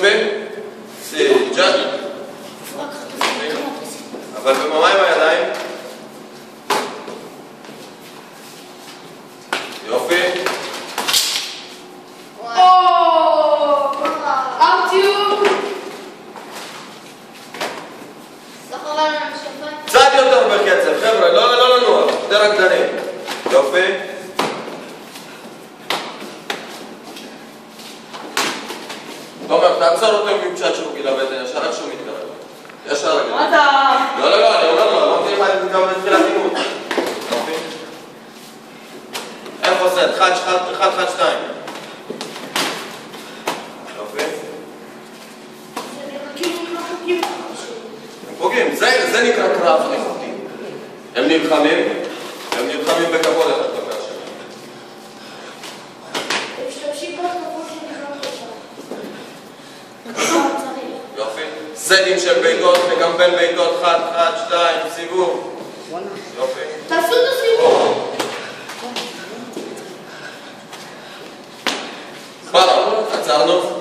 ב... ג'אד. אבל במה עם הידיים? יופי. קצת יותר בקצב, חבר'ה, לא לנוע, יותר רקדנים. יופי. תומר, תעצור אותו עם צ'אט שהוא גילה בטן, ישר איך שהוא מתקרב. ישר רגע. מה אתה? לא, אני אומר לו, אמרתי לך את זה גם בתחילת אימון. יופי. איפה זה? 1, 2. יופי. הם פוגעים, זה נקרא קרב איכותי. הם נלחמים בכבוד אחד כלפי השני. הם משתמשים בכבוד שנקרא יופי. סטים של בעיטות וגם בין בעיטות 1, 2, סיבוב. יופי. תעשו את הסיבוב. עצרנו.